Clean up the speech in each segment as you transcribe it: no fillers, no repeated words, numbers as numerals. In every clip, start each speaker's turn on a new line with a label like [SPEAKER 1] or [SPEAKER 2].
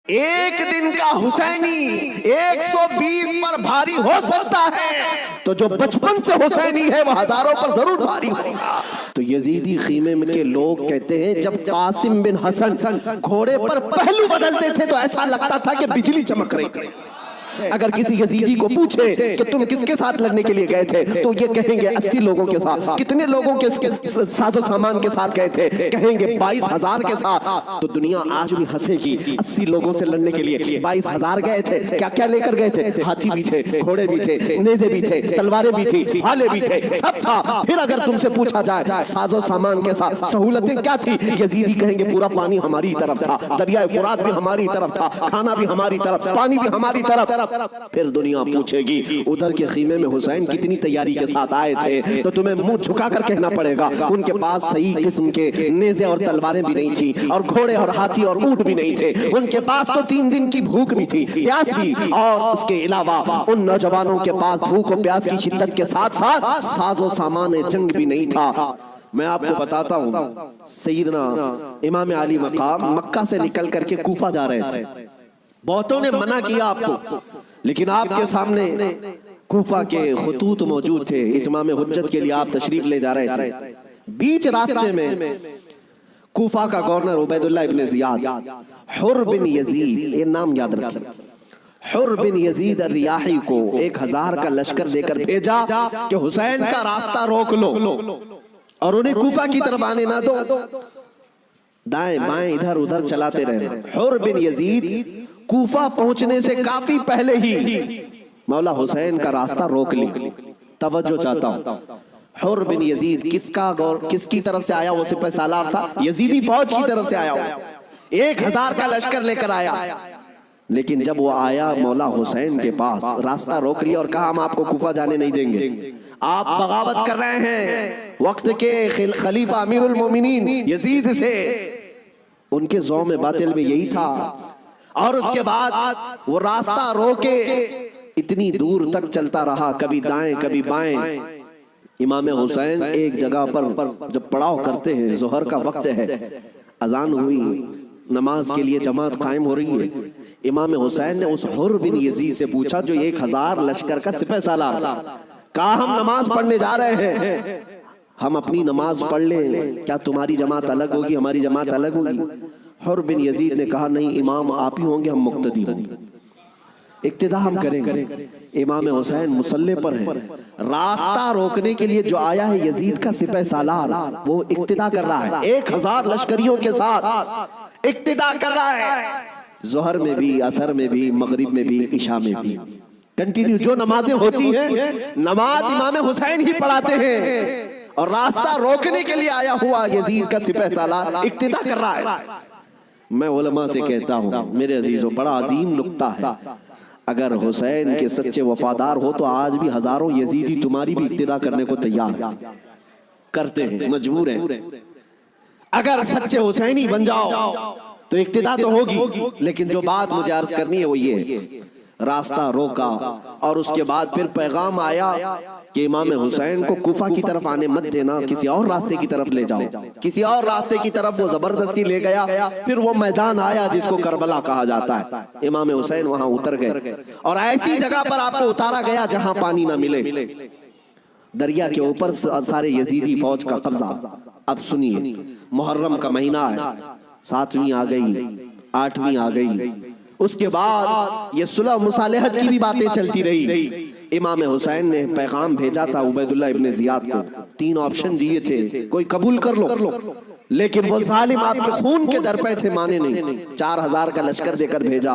[SPEAKER 1] ایک دن کا حسینی 120 پر بھاری ہو سکتا ہے، تو جو بچپن سے حسینی ہے وہ ہزاروں پر ضرور بھاری ہوگا۔ تو یزیدی خیمے کے لوگ کہتے ہیں جب قاسم بن حسن گھوڑے پر پہلو بدلتے تھے تو ایسا لگتا تھا کہ بجلی چمک رہی تھی۔ اگر کسی یزیدی کو پوچھے کہ تم کس کے ساتھ لڑنے کے لیے گئے تھے تو یہ کہیں گے 80 لوگوں کے ساتھ۔ کتنے لوگوں کے ساز و سامان کے ساتھ گئے تھے؟ کہیں گے 22,000 کے ساتھ۔ تو دنیا آج بھی ہنسے گی، 80 لوگوں سے لڑنے کے لیے 22,000 گئے تھے۔ کیا کیا لے کر گئے تھے؟ ہاتھی بھی تھے، گھوڑے بھی تھے، نیزے بھی تھے، تلواریں بھی تھی، بھالے بھی تھے، سب تھا۔ پھر اگر تم سے پوچھا جائے ساز و سامان کے ساتھ سہولتیں کیا تھی، یزیدی کہیں گے پورا پانی ہماری طرف تھا، دریائے فرات بھی ہماری طرف تھا، کھانا بھی ہماری طرف، پانی بھی ہماری طرف۔ پھر دنیا پوچھے گی ادھر کے خیمے میں حسین کتنی تیاری کے ساتھ آئے تھے، تو تمہیں منہ جھکا کر کہنا پڑے گا ان کے پاس صحیح قسم کے نیزے اور تلواریں بھی نہیں تھی، اور گھوڑے اور ہاتھی اور اونٹ بھی نہیں تھے۔ ان کے پاس تو 3 دن کی بھوک بھی تھی، پیاس بھی، اور اس کے علاوہ ان نوجوانوں کے پاس بھوک و پیاس کی شدت کے ساتھ ساتھ ساز و سامان جنگ بھی نہیں تھا۔ میں آپ کو بتاتا ہوں، سیدنا امام علی مقام مکہ سے نکل کر کے کوفہ جا رہے تھے۔ بہتوں نے منع کیا آپ کو، لیکن آپ کے سامنے کوفہ کے خطوط موجود تھے، اتمام حجت کے لیے آپ تشریف لے جا رہے تھے۔ بیچ راستے میں کوفہ کا گورنر عبید اللہ ابن زیاد، حر بن یزید، یہ نام یاد رکھیں، حر بن یزید الریاحی کو 1000 کا لشکر دے کر بھیجا کہ حسین کا راستہ روک لو اور انہیں کوفہ کی طرف آنے نہ دو۔ دائیں بائیں ادھر ادھر چلاتے رہے۔ حر بن یزید کوفہ پہنچنے سے کافی پہلے ہی مولا حسین کا راستہ روک لی۔ توجہ چاہتا ہوں، حر بن یزید کس کی طرف سے آیا؟ وہ سپہ سالار تھا، یزیدی فوج کی طرف سے آیا، 1000 کا لشکر لے کر آیا۔ لیکن جب وہ آیا مولا حسین کے پاس، راستہ روک لیا اور کہا ہم آپ کو کوفہ جانے نہیں دیں گے، آپ بغاوت کر رہے ہیں وقت کے خلیفہ امیر المومنین یزید سے۔ ان کے ذوم باطل میں یہی تھا، اور اس کے بعد وہ راستہ روکے اتنی دور تک چلتا رہا، کبھی دائیں کبھی بائیں۔ امام حسین ایک جگہ پر جب پڑاؤ کرتے ہیں، ظہر کا وقت ہے، اذان ہوئی، نماز کے لیے جماعت قائم ہو رہی ہے، امام حسین نے اس حر بن یزید سے پوچھا جو 1000 لشکر کا سپہ سالار تھا، کہا ہم نماز پڑھنے جا رہے ہیں، ہم اپنی نماز پڑھ لیں، کیا تمہاری جماعت الگ ہوگی، ہماری جماعت الگ ہوگی؟ حر بن یزید نے کہا نہیں، امام آپ ہی ہوں گے، ہم مقتدی ہوں گے، اقتداء ہم کریں گے۔ امام حسین مصلی پر ہیں، راستہ روکنے کے لیے جو آیا ہے یزید کا سپہ سالار، وہ اقتداء کر رہا ہے، 1000 لشکریوں کے ساتھ اقتداء کر رہا ہے، ظہر میں بھی، عصر میں بھی، مغرب میں بھی، عشاء میں بھی، کنٹینیو جو نمازیں ہوتی ہیں نماز امام حسین ہی پڑھاتے ہیں، اور راستہ روکنے کے لیے آیا ہوا یزید کا سپہ سالار اقتداء کر رہا ہے۔ میں علماء سے کہتا ہوں میرے عزیزوں، بڑا عظیم نکتہ ہے، اگر حسین کے سچے وفادار ہو تو آج بھی ہزاروں یزیدی تمہاری بھی اقتداء کرنے کو تیار ہیں، کرتے ہیں، مجبور ہیں۔ اگر سچے حسینی بن جاؤ تو اقتداء تو ہوگی، لیکن جو بات مجھے عرض کرنی ہے وہ یہ، راستہ روکا اور اس کے بعد پھر پیغام آیا کہ امام حسین کو کوفہ کی طرف آنے مت دینا، کسی اور راستے کی طرف لے جاؤ، کسی اور راستے کی طرف وہ زبردستی لے گیا۔ پھر وہ میدان آیا جس کو کربلا کہا جاتا ہے، امام حسین وہاں اتر گئے، اور ایسی جگہ پر آپ کو اتارا گیا جہاں پانی نہ ملے، دریا کے اوپر سارے یزیدی فوج کا قبضہ۔ اب سنیے، محرم کا مہینہ ہے، 7ویں آ گئی، 8ویں آ گئی، اس کے بعد یہ صلح مصالحت کی بھی باتیں چلتی رہی۔ امام حسین نے پیغام بھیجا تھا عبید اللہ ابن زیاد کو، 3 آپشن دیے تھے، کوئی قبول کر لو، لیکن وہ ظالم آپ کے خون کے در پہ تھے، مانے نہیں، 4000 کا لشکر دے کر بھیجا۔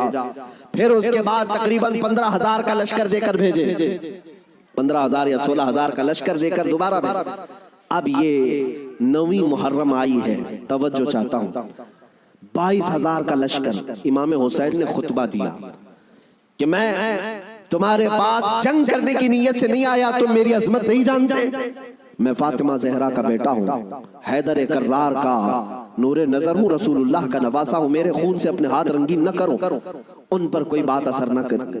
[SPEAKER 1] پھر اس کے بعد تقریباً 15000 کا لشکر دے کر بھیجے، 15000 یا 16000 کا لشکر دے کر دوبارہ بھیجا۔ اب یہ 9ویں محرم آئی ہے، توجہ چاہتا ہوں، 22000 کا لشکر۔ امام حسین نے خطبہ دیا کہ میں تمہارے پاس جنگ کرنے کی نیت سے نہیں آیا، تم میری عظمت نہیں جانتے، میں فاطمہ زہرا کا بیٹا ہوں، حیدر کرار کا نور نظر ہوں، رسول اللہ کا نواسا ہوں، میرے خون سے اپنے ہاتھ رنگین نہ کرو، ان پر کوئی بات اثر نہ کرے۔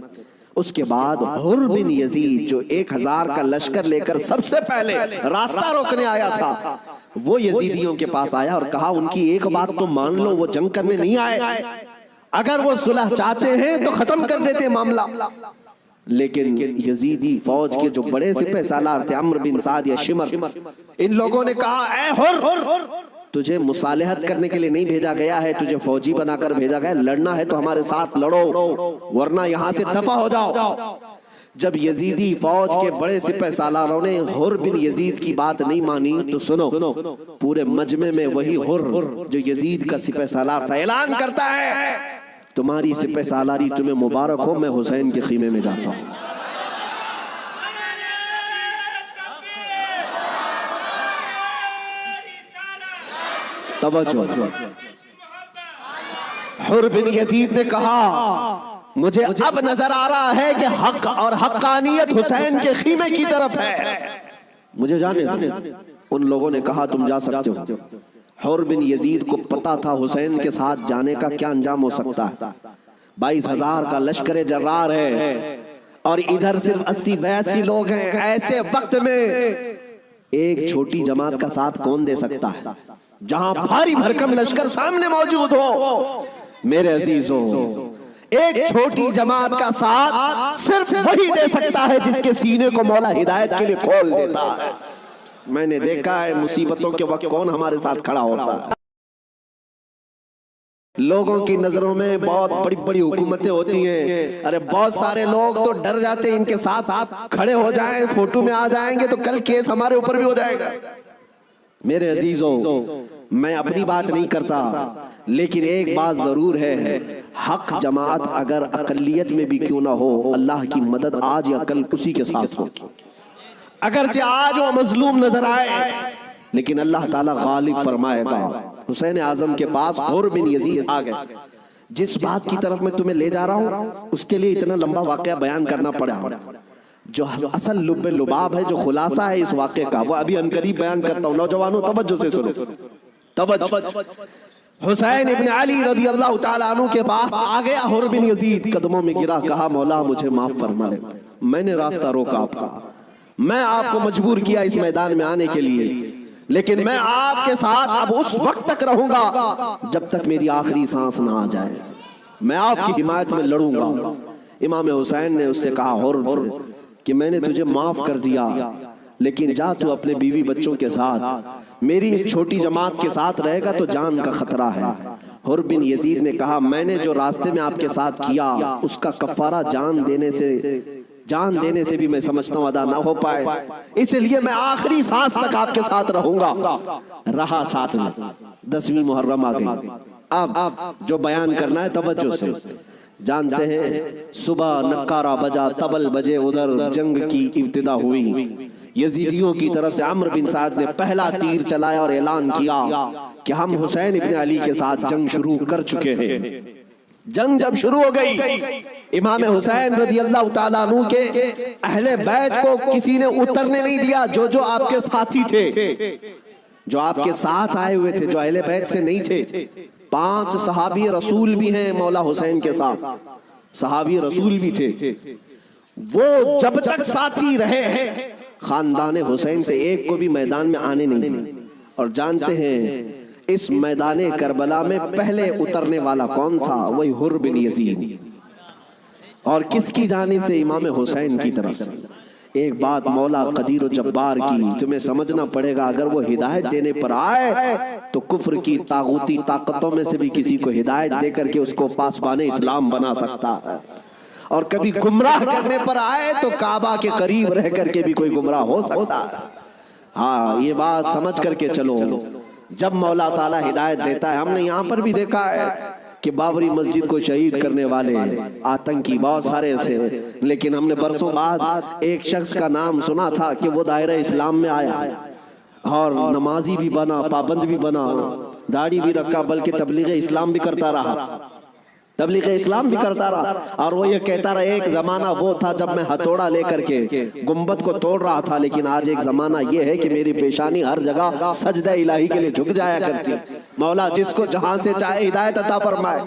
[SPEAKER 1] اس کے بعد حر بن یزید جو 1000 کا لشکر لے کر سب سے پہلے راستہ روکنے آیا تھا، وہ یزیدیوں کے پاس آیا اور کہا ان کی ایک بات تو مان لو، وہ جنگ کرنے نہیں آئے، اگر وہ صلح چاہتے ہیں تو ختم کر دیتے معاملہ، لیکن یزیدی فوج کے جو بڑے سپہ سالار تھے عمرو بن سعد یا شمر، ان لوگوں نے کہا اے حر، تجھے مصالحت کرنے کے لیے نہیں بھیجا گیا ہے، تجھے فوجی بنا کر بھیجا گیا ہے، لڑنا ہے تو ہمارے ساتھ لڑو ورنہ یہاں سے دفع ہو جاؤ۔ جب یزیدی فوج کے بڑے سپہ سالاروں نے حر بن یزید کی بات نہیں مانی تو سنو، پورے مجمع میں وہی حر جو یزید کا سپہ سالار تھا اعلان کرتا ہے تمہاری سپہ سالاری تمہیں مبارک ہو، میں حسین کے خیمے میں جاتا ہوں۔ توجہ، حر بن یزید نے کہا مجھے اب نظر آ رہا ہے کہ حق اور حقانیت حسین کے خیمے کی طرف ہے، مجھے جانے دو۔ ان لوگوں نے کہا تم جا سکتے ہو۔ حر بن یزید کو پتا تھا حسین کے ساتھ جانے کا کیا انجام ہو سکتا ہے، 22,000 کا لشکر جرار ہے اور ادھر صرف 80-82 لوگ ہیں۔ ایسے وقت میں ایک چھوٹی جماعت کا ساتھ کون دے سکتا ہے جہاں بھاری بھرکم لشکر سامنے موجود ہو؟ میرے عزیزو، ایک چھوٹی جماعت کا ساتھ صرف وہی دے سکتا ہے جس کے سینے کو مولا ہدایت کے لیے کھول دیتا ہے۔ میں نے دیکھا ہے مصیبتوں کے وقت کون ہمارے ساتھ کھڑا ہوتا ہے۔ لوگوں کی نظروں میں بہت بڑی بڑی حکومتیں ہوتی ہیں، ارے بہت سارے لوگ تو ڈر جاتے ہیں ان کے ساتھ کھڑے ہو جائیں، فوٹو میں آ جائیں گے تو کل کیس ہمارے اوپر بھی ہو جائے گا۔ میرے عزیزوں، میں اپنی بات نہیں کرتا، لیکن ایک بات ضرور ہے، حق جماعت اگر اقلیت میں بھی کیوں نہ ہو، اللہ کی مدد آج یا کل اسی کے ساتھ ہوگی۔ اگرچہ آج وہ مظلوم نظر آئے لیکن اللہ تعالیٰ غالب فرمائے گا۔ حسین اعظم کے پاس حر بن یزید آ گئے۔ جس بات کی طرف میں تمہیں لے جا رہا ہوں اس کے لیے اتنا لمبا واقعہ بیان کرنا پڑا، جو اصل لب لباب ہے، جو خلاصہ ہے اس واقعے کا، وہ ابھی عنقریب بیان کرتا ہوں۔ نوجوانوں توجہ سے سنو، توجہ۔ حسین ابن علی رضی اللہ تعالیٰ عنہ کے پاس آ گیا حر بن یزید، قدموں میں گرا، کہا مولا مجھے معاف فرما لے، میں نے راستہ روکا آپ کا، میں آپ کو مجبور کیا اس میدان میں آنے کے لیے، لیکن میں آپ کے ساتھ اب اس وقت تک رہوں گا جب تک میری آخری سانس نہ آ جائے، میں آپ کی حمایت میں لڑوں گا۔ امام حسین نے اس سے کہا حر کہ میں نے تجھے معاف کر دیا، لیکن جا تو اپنے بیوی بچوں کے ساتھ، میری اس چھوٹی جماعت کے ساتھ رہے گا تو جان کا خطرہ ہے۔ حر بن یزید نے کہا میں نے جو راستے میں آپ کے ساتھ کیا اس کا کفارہ جان دینے سے بھی میں سمجھتا ہوں ادا نہ ہو پائے، اس لیے میں آخری سانس تک آپ کے ساتھ رہوں گا۔ رہا ساتھ میں، 10ویں محرم آ گئی۔ اب جو بیان کرنا ہے توجہ سے، جانتے ہیں صبح نکارہ بجا، طبل بجے، ادھر جنگ کی ابتدا ہوئی۔ یزیدیوں کی طرف سے عمرو بن سعد نے پہلا تیر چلایا اور اعلان کیا کہ ہم حسین ابن علی کے ساتھ جنگ شروع کر چکے ہیں۔ جنگ جب شروع ہو گئی، امام حسین رضی اللہ تعالیٰ عنہ کے اہل بیت کو کسی نے اترنے نہیں دیا، جو آپ کے ساتھی تھے، جو آپ کے ساتھ آئے ہوئے تھے، جو اہل بیت سے نہیں تھے۔ 5 صحابی رسول بھی ہیں مولا حسین کے ساتھ، صحابی رسول بھی تھے، وہ جب تک ساتھی رہے خاندان حسین سے ایک کو بھی میدان میں آنے نہیں دیا۔ اور جانتے ہیں اس میدان کربلا میں پہلے اترنے والا کون تھا؟ وہی حر بن یزید، اور کس کی جانب سے؟ امام حسین کی طرف سے۔ ایک بات مولا قدیر و جبار کی تمہیں سمجھنا پڑے گا، اگر وہ ہدایت دینے پر آئے تو کفر کی طاغوتی طاقتوں میں سے بھی کسی کو ہدایت دے کر کے اس کو پاسبان اسلام بنا سکتا ہے، اور کبھی گمراہ کرنے پر آئے تو کعبہ کے قریب رہ کر کے بھی کوئی گمراہ ہو سکتا ہے۔ ہاں، یہ بات سمجھ کر کے چلو، جب مولا تعالیٰ ہدایت دیتا ہے، ہم نے یہاں پر بھی دیکھا ہے کہ بابری مسجد کو شہید کرنے والے آتنکی بہت سارے تھے، لیکن ہم نے برسوں بعد ایک شخص کا نام سنا تھا کہ وہ دائرہ اسلام میں آیا اور نمازی بھی بنا، پابند بھی بنا، داڑھی بھی رکھا، بلکہ تبلیغ اسلام بھی کرتا رہا، تبلیغ اسلام بھی کرتا رہا۔ اور وہ یہ کہتا رہا ایک زمانہ وہ تھا جب میں ہتھوڑا لے کر کے گنبد کو توڑ رہا تھا، لیکن آج ایک زمانہ یہ ہے کہ میری پیشانی ہر جگہ سجدہ الہی کے لیے جھک جایا کرتی۔ مولا جس کو جہاں سے چاہے ہدایت عطا فرمائے۔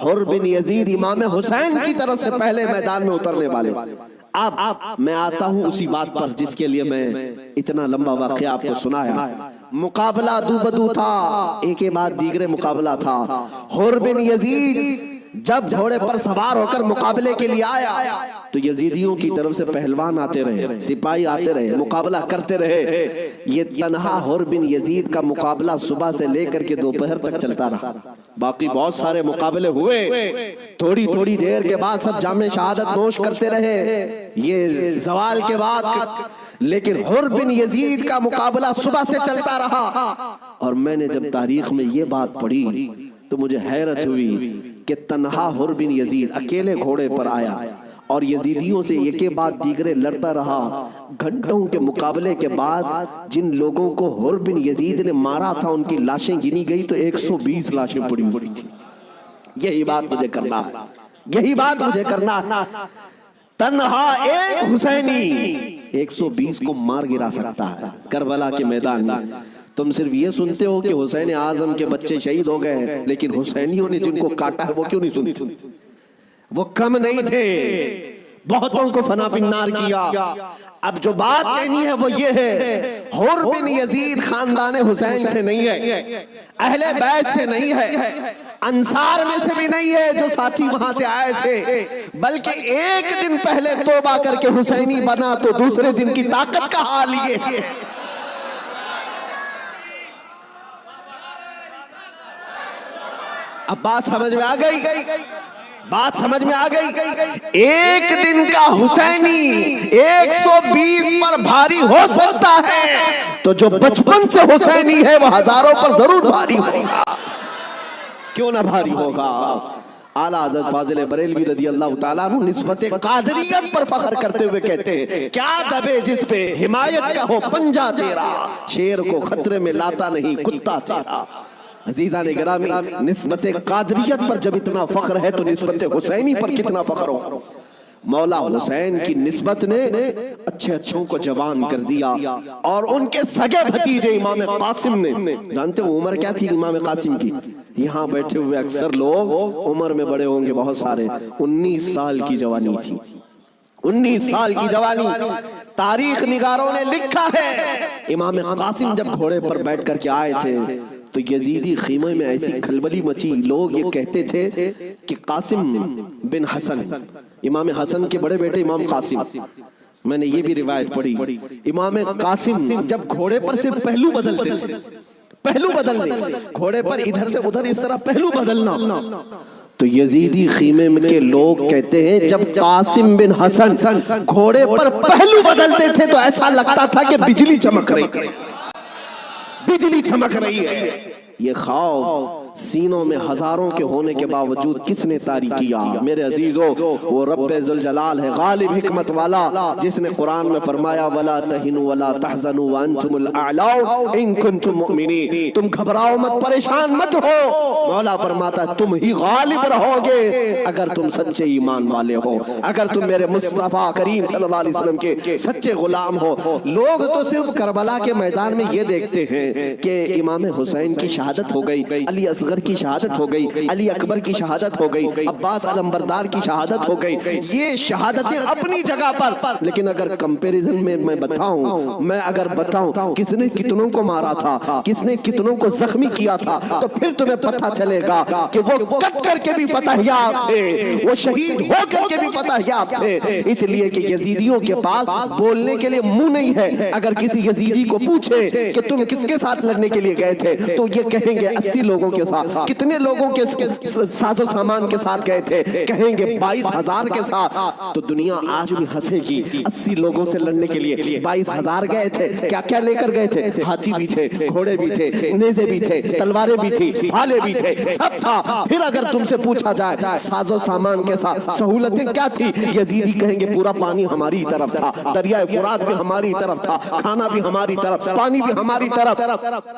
[SPEAKER 1] حر بن یزید امام حسین کی طرف سے پہلے میدان میں اترنے والے۔ اب میں آتا ہوں اسی بات پر جس کے لیے میں اتنا لمبا واقعہ آپ کو سنایا۔ مقابلہ دو بدو تھا، ایک کے بعد دیگرے مقابلہ تھا۔ حر بن یزید جب گھوڑے پر سوار ہو کر مقابلے کے لیے آیا تو یزیدیوں کی طرف سے پہلوان آتے رہے، سپاہی آتے رہے، مقابلہ کرتے رہے۔ یہ تنہا حر بن یزید کا مقابلہ صبح سے لے کر کے دوپہر تک چلتا رہا۔ باقی بہت سارے مقابلے ہوئے، تھوڑی تھوڑی دیر کے بعد سب جام شہادت نوش کرتے رہے، یہ زوال کے بعد، لیکن حر بن یزید کا مقابلہ صبح سے چلتا رہا۔ اور میں نے جب تاریخ میں یہ بات پڑھی تو مجھے حیرت ہوئی کہ تنہا حر بن یزید اکیلے گھوڑے پر آیا اور یزیدیوں سے ایک کے بعد دیگرے لڑتا رہا۔ گھنٹوں کے مقابلے کے بعد جن لوگوں کو حر بن یزید نے مارا تھا ان کی لاشیں گنی گئی تو 120 لاشیں پڑی ہوئی تھی۔ یہی بات مجھے کرنا ہے، یہی بات مجھے کرنا ہے۔ تنہا ایک حسینی 120 کو مار گرا سکتا ہے کربلا کے میدان میں۔ تم صرف یہ سنتے ہو کہ حسین اعظم کے بچے شہید ہو گئے ہیں، لیکن حسینیوں نے جن کو کاٹا ہے وہ کیوں نہیں سنتے؟ وہ کم نہیں تھے، بہتوں کو فنا فی النار کیا۔ اب جو بات کہنی ہے وہ یہ ہے، حر بن یزید خاندان حسین سے نہیں ہے، اہل بیت سے نہیں ہے، انصار میں سے بھی نہیں ہے جو ساتھی وہاں سے آئے تھے، بلکہ ایک دن پہلے توبہ کر کے حسینی بنا تو دوسرے دن کی طاقت کا حال یہ ہے۔ اب بات سمجھ میں آ گئی، بات سمجھ میں آ گئی۔ ایک دن کا حسینی 120 پر بھاری ہو سکتا ہے، تو جو بچپن سے حسینی ہے وہ ہزاروں پر ضرور بھاری ہوگا۔ کیوں نہ بھاری ہوگا؟ اعلیٰ حضرت فاضل بریلوی رضی اللہ تعالیٰ عنہ نسبت قادریت پر فخر کرتے ہوئے کہتے ہیں، کیا دبے جس پہ حمایت کا ہو پنجہ تیرا، شیر کو خطرے میں لاتا نہیں کتا تیرا۔ عزیزان گرامی، نسبت قادریت پر جب اتنا فخر ہے تو نسبت حسینی پر کتنا فخر ہو۔ مولا حسین کی نسبت نے اچھے اچھوں کو جوان کر دیا، اور ان کے سگے بھتیجے امام قاسم نے، جانتے ہو عمر کیا تھی امام قاسم کی؟ یہاں بیٹھے ہوئے اکثر لوگ عمر میں بڑے ہوں گے بہت سارے، 19 سال کی جوانی تھی، 19 سال کی جوانی۔ تاریخ نگاروں نے لکھا ہے امام قاسم جب گھوڑے پر بیٹھ کر کے آئے تھے تو یزیدی خیمے میں ایسی کھلبلی مچی، لوگ یہ کہتے تھے کہ قاسم بن حسن، امام حسن کے بڑے بیٹے امام قاسم، میں نے یہ بھی روایت پڑھی، امام قاسم جب گھوڑے پر صرف پہلو بدلتے تھے، پہلو بدلنے، گھوڑے پر ادھر سے ادھر اس طرح پہلو بدلنا، تو یزیدی خیمے کے لوگ کہتے ہیں جب قاسم بن حسن گھوڑے پر پہلو بدلتے تھے تو ایسا لگتا تھا کہ بجلی چمک رہی ہے، بجلی چمک رہی ہے۔ یہ خوف سینوں میں ہزاروں کے ہونے کے باوجود کس نے طاری کیا؟ میرے عزیزو، وہ رب ذوالجلال ہے، غالب حکمت والا، جس نے قرآن میں فرمایا وَلَا تَهِنُوا وَلَا تَحْزَنُوا وَأَنْتُمُ الْأَعْلَوْا إِن كُنتُم مُؤْمِنِينَ، تم گھبراؤ مت، پریشان مت ہو، مولا فرماتا تم ہی غالب رہو گے اگر تم سچے ایمان والے ہو، اگر تم میرے مصطفیٰ کریم صلی اللہ علیہ وسلم کے سچے غلام ہو۔ لوگ تو صرف کربلا کے میدان میں یہ دیکھتے ہیں کہ امام حسین کی شہادت ہو گئی، علی اصغر کی شہادت ہو گئی، علی اکبر کی شہادت ہو گئی، عباس علمبردار کی شہادت ہو گئی، یہ شہادتیں اپنی جگہ پر، لیکن اگر کمپیریزن میں میں اگر بتاؤں کس نے کتنوں کو مارا تھا، کس نے کتنوں کو زخمی کیا تھا، تو پھر تمہیں پتہ چلے گا کہ وہ کٹ کر کے بھی فتح یاب تھے، وہ شہید ہو کر کے بھی فتح یاب تھے، اس لیے کہ یزیدیوں کے پاس بولنے کے لیے منہ نہیں ہے۔ اگر کسی یزیدی کو پوچھے کہ تم کس کے ساتھ لڑنے کے لیے گئے تھے تو یہ کہیں گے 80 لوگوں کے ساتھ، کتنے لوگوں کے ساز و سامان کے ساتھ گئے تھے، کہیں گے 22,000 کے ساتھ، تو دنیا آج بھی ہنسے گی، 80 لوگوں سے لڑنے کے لیے 22,000 گئے تھے، کیا کیا لے کر گئے تھے؟ ہاتھی بھی تھے، گھوڑے بھی تھے، نیزے بھی تھے، تلواریں بھی تھی، بھالے بھی تھے، سب تھا۔ پھر اگر تم سے پوچھا جائے ساز و سامان کے ساتھ سہولتیں کیا تھی، یزیدی کہیں گے پورا پانی ہماری طرف تھا، دریائے فرات بھی ہماری طرف تھا، کھانا بھی ہماری طرف، پانی بھی ہماری طرف۔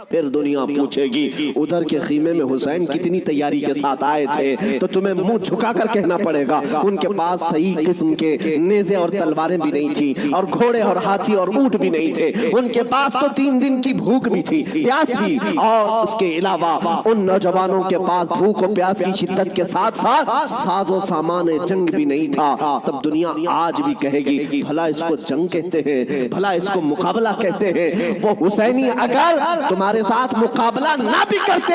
[SPEAKER 1] پھر دنیا پوچھے گی ادھر کے خیمے میں حسین کتنی تیاری کے ساتھ آئے تھے، تو تمہیں منہ جھکا کر کہنا پڑے گا ان کے پاس صحیح قسم کے نیزے اور تلواریں بھی نہیں تھی، اور گھوڑے اور ہاتھی اور اونٹ بھی نہیں تھے، ان کے پاس تو 3 دن کی بھوک بھی تھی، پیاس بھی، اور اس کے علاوہ ان نوجوانوں کے پاس بھوک و پیاس کی شدت کے ساتھ ساتھ ساز و سامان جنگ بھی نہیں تھا۔ تب دنیا آج بھی کہے گی بھلا اس کو جنگ کہتے ہیں، بھلا اس کو مقابلہ کہتے ہیں۔ وہ حسینی اگر تمہارے ساتھ مقابلہ نہ بھی کرتے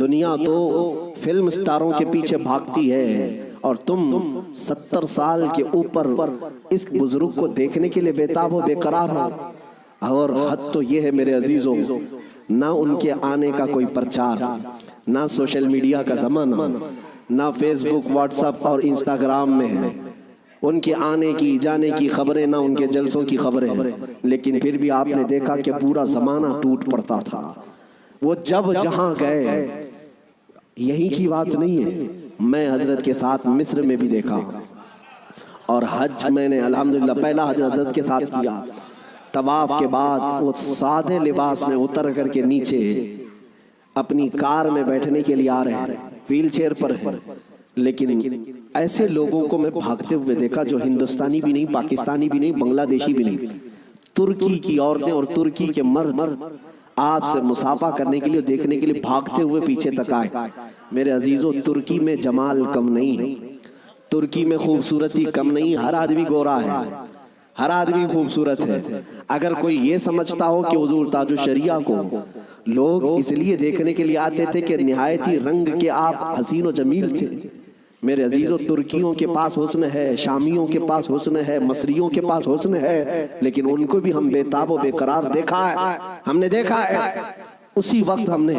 [SPEAKER 1] دنیا تو فلم سٹاروں کے پیچھے بھاگتی ہے اور تم 70 سال کے اوپر اس بزرگ کو دیکھنے کے لیے بےتاب و بے قرار ہو. اور حد تو یہ ہے میرے عزیزوں، نہ ان کے آنے کا کوئی پرچار، نہ سوشل میڈیا کا زمانہ، نہ فیس بک، واٹس ایپ اور انسٹاگرام میں ہے ان کے آنے کی جانے کی خبریں، نہ ان کے جلسوں کی خبریں. لیکن پھر بھی آپ نے دیکھا کہ پورا زمانہ ٹوٹ پڑتا تھا. وہ جب جہاں گئے، یہی کی بات نہیں ہے، میں حضرت کے ساتھ مصر میں بھی دیکھا، اور حج میں نے الحمدللہ پہلا حج حضرت کے ساتھ کیا. طواف کے بعد وہ سادے لباس میں اتر کر کے نیچے اپنی کار میں بیٹھنے کے لیے آ رہے ہیں، ویل چیئر پر ہے. لیکن ایسے لوگوں کو میں بھاگتے ہوئے دیکھا جو ہندوستانی بھی نہیں، پاکستانی بھی نہیں، بنگلہ دیشی بھی نہیں. ترکی کی عورتیں اور ترکی کے مرد آپ سے مصافحہ کرنے کے لیے، دیکھنے کے لیے بھاگتے ہوئے پیچھے تک آئے. میرے عزیزوں، ترکی میں جمال کم نہیں ہے، ترکی میں خوبصورتی کم نہیں. ہر آدمی گورا ہے، ہر آدمی خوبصورت ہے. اگر کوئی یہ سمجھتا ہو کہ حضور تاج الشریعہ کو لوگ اس لیے دیکھنے کے لیے آتے تھے کہ نہایت ہی رنگ کے آپ حسین و جمیل تھے، میرے عزیزوں ترکیوں کے پاس حسن ہے، شامیوں کے پاس حسن ہے، مصریوں کے پاس حسن ہے، لیکن ان کو بھی ہم بے تاب و بے قرار دیکھا ہے. ہم نے دیکھا ہے اسی وقت ہم نے،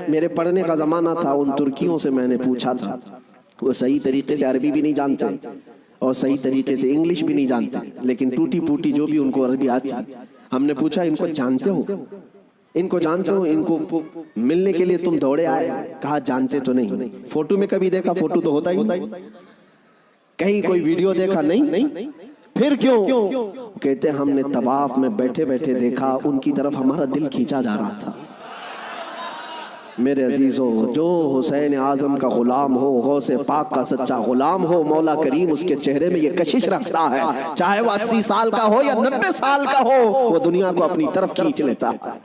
[SPEAKER 1] میرے پڑھنے کا زمانہ تھا، ان ترکیوں سے میں نے پوچھا تھا، وہ صحیح طریقے سے عربی بھی نہیں جانتے اور صحیح طریقے سے انگلش بھی نہیں جانتے، لیکن ٹوٹی پوٹی جو بھی ان کو عربی آتی. ہم نے پوچھا ان کو جانتے ہو، ان کو جانتے ہو، ان کو ملنے کے لیے تم دوڑے آئے؟ کہا جانتے تو نہیں. فوٹو میں کبھی دیکھا؟ فوٹو تو ہوتا ہی نہیں. کہیں کوئی ویڈیو دیکھا؟ نہیں. پھر کیوں؟ کہتے ہم نے طواف میں بیٹھے بیٹھے دیکھا، ان کی طرف ہمارا دل کھینچا جا رہا تھا. میرے عزیزوں، جو حسین اعظم کا غلام ہو، غوث پاک کا سچا غلام ہو، مولا کریم اس کے چہرے میں یہ کشش رکھتا ہے، چاہے وہ 80 سال کا ہو یا 90 سال کا ہو، وہ دنیا کو اپنی طرف کھینچ لیتا ہے،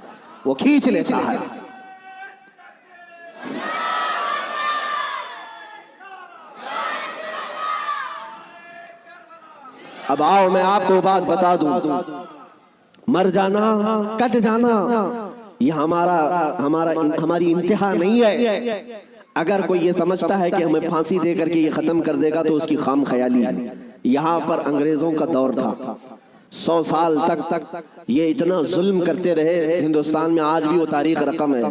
[SPEAKER 1] وہ کھینچ لیتا ہے. اب آؤ میں آپ کو بات بتا دوں، مر جانا، کٹ جانا، یہ ہماری انتہا نہیں ہے. اگر کوئی یہ سمجھتا ہے کہ ہمیں پھانسی دے کر کے یہ ختم کر دے گا تو اس کی خام خیالی ہے. یہاں پر انگریزوں کا دور تھا، 100 سال تک یہ اتنا ظلم کرتے رہے. ہندوستان میں آج بھی وہ تاریخ رقم ہے،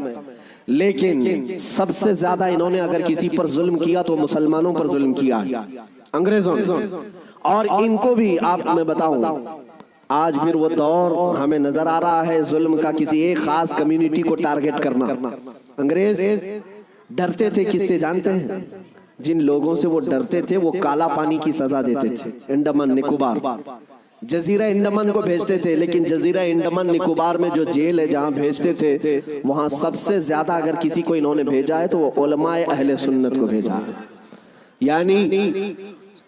[SPEAKER 1] لیکن سب سے زیادہ انہوں نے اگر کسی پر ظلم کیا تو مسلمانوں پر ظلم کیا انگریزوں نے. اور ان کو بھی آپ میں بتاؤں، آج پھر وہ دور ہمیں نظر آ رہا ہے ظلم کا، کسی ایک خاص کمیونٹی کو ٹارگٹ کرنا. انگریز ڈرتے تھے کس سے جانتے ہیں؟ جن لوگوں سے وہ ڈرتے تھے وہ کالا پانی کی سزا دیتے تھے. انڈمان نکوبار، جزیرہ انڈمان کو بھیجتے تھے، لیکن جزیرہ انڈمان نکوبار میں جو جیل ہے جہاں بھیجتے تھے، وہاں سب سے زیادہ اگر کسی کو انہوں نے بھیجا ہے تو وہ علماء اہل سنت کو بھیجا ہے. یعنی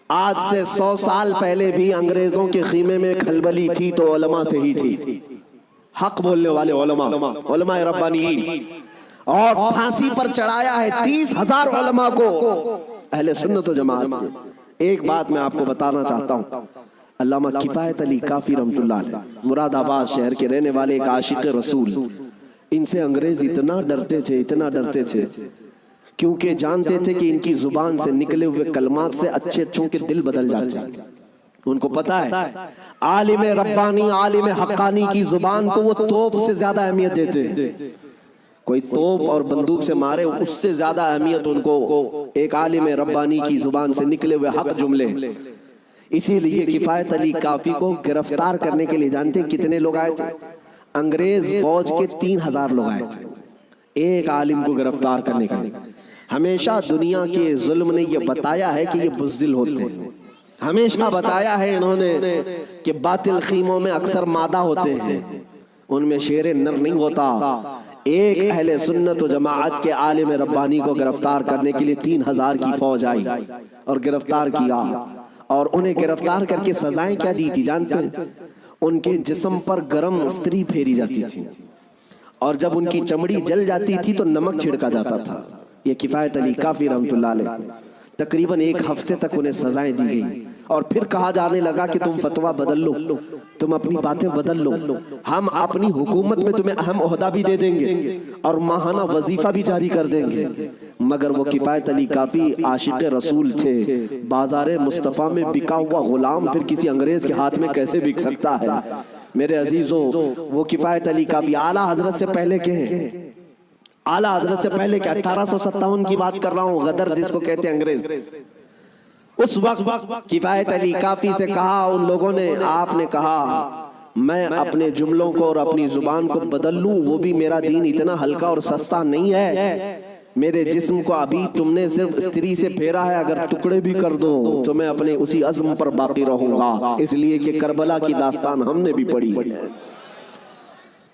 [SPEAKER 1] آج سے 100 سال پہلے بھی انگریزوں کے خیمے میں کھلبلی تھی تو علماء سے ہی تھی، حق بولنے والے علماء ربانیین. اور پھانسی پر چڑھایا ہے 30,000 علماء کو اہل سنت و جماعت کے. ایک بات میں آپ کو بتانا چاہتا ہوں، علامہ کفایت علی کافی رحمت اللہ علیہ، مراد آباد شہر کے رہنے والے ایک عاشق رسول، ان سے انگریز اتنا ڈرتے تھے کیونکہ جانتے تھے کہ ان کی زبان سے نکلے ہوئے کلمات سے اچھوں کے دل بدل جاتے ہیں. ان کو پتا ہے عالم ربانی، عالم حقانی کی زبان کو وہ توپ سے زیادہ اہمیت دیتے ہیں. کوئی توپ اور بندوق سے مارے اس سے زیادہ اہمیت ان کو ایک عالم ربانی کی زبان سے نکلے ہوئے حق جملے. اسی لیے کفایت علی کافی کو گرفتار کرنے کے لیے جانتے کتنے لوگ آئے تھے؟ انگریز فوج کے 3,000 لوگ آئے تھے ایک عالم کو گرفتار کرنے کے لیے. ہمیشہ دنیا کے ظلم نے یہ بتایا ہے کہ یہ بزدل ہوتے ہیں، ہمیشہ بتایا ہے انہوں نے کہ باطل خیموں میں اکثر مادہ ہوتے ہیں، ان میں شیر نر نہیں ہوتا. ایک اہل سنت و جماعت کے عالم ربانی کو گرفتار کرنے کے لیے 3,000 کی فوج آئی اور گرفتار کیا. اور انہیں گرفتار کر کے سزائیں کیا دی تھی جانتے ہیں؟ ان کے جسم پر گرم استری پھیری جاتی تھی، اور جب ان کی چمڑی جل جاتی تھی تو نمک چھڑکا جاتا تھا. یہ کفایت علی کافی رحمت اللہ علیہ، تقریباً 1 ہفتے تک انہیں سزائیں دی گئی، اور پھر کہا جانے لگا کہ تم فتویٰ بدل لو. تم اپنی باتیں بدل لو، ہم اپنی حکومت میں تمہیں اہم عہدہ بھی دے دیں گے اور ماہانہ وظیفہ بھی جاری کر دیں گے۔ مگر وہ کفایت علی کافی عاشق رسول تھے، بازار مصطفیٰ میں بکا ہوا غلام پھر کسی انگریز کے ہاتھ میں کیسے بک سکتا ہے؟ میرے عزیزوں، وہ کفایت علی کافی اعلیٰ حضرت سے پہلے کے ہیں، اعلیٰ حضرت سے پہلے کے 1857 کی بات کر رہا ہوں، غدر جس کو کہتے ہیں انگریز۔ اس وقت کفایت علی کافی سے کہا ان لوگوں نے، آپ نے کہا میں اپنے جملوں کو اور اپنی زبان کو بدل لوں، وہ بھی میرا دین اتنا ہلکا اور سستا نہیں ہے۔ میرے جسم کو ابھی تم نے صرف استری سے پھیرا ہے، اگر ٹکڑے بھی کر دو تو میں اپنے اسی عزم پر باقی رہوں گا، اس لیے کہ کربلا کی داستان ہم نے بھی پڑھی ہے۔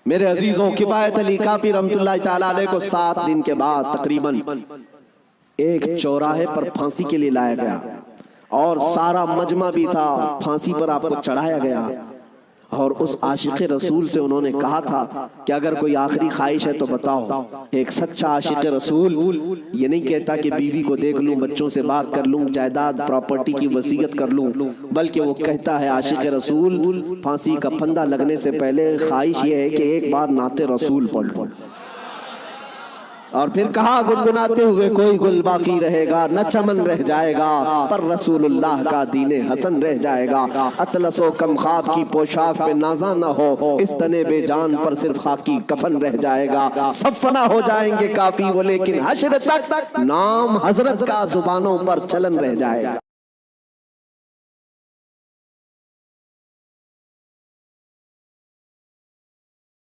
[SPEAKER 1] میرے عزیزوں، کفایت علی کافی رحمت اللہ تعالیٰ علیہ کو 7 دن کے بعد تقریباً ایک چوراہے پر پھانسی کے لیے لایا گیا اور سارا مجمع بھی تھا، پھانسی پر آپ کو چڑھایا گیا، اور اس عاشق رسول سے انہوں نے کہا تھا کہ اگر کوئی آخری خواہش ہے تو بتاؤ۔ ایک سچا عاشق رسول یہ نہیں کہتا کہ بیوی کو دیکھ لوں، بچوں سے بات کر لوں، جائیداد پراپرٹی کی وصیت کر لوں، بلکہ وہ کہتا ہے عاشق رسول پھانسی کا پھندا لگنے سے پہلے خواہش یہ ہے کہ ایک بار نعت رسول پڑھ لوں۔ اور پھر کہا گنگناتے ہوئے، کوئی گل باقی رہے گا نہ چمن رہ جائے گا، پر رسول اللہ کا دین حسن رہ جائے گا۔ اطلس و کم خواب کی پوشاک پہ نازاں نہ ہو، اس تنے بے جان پر صرف خاکی کفن رہ جائے گا۔ سب فنا ہو جائیں گے کافی وہ، لیکن حشر تک نام حضرت کا زبانوں پر چلن رہ جائے گا۔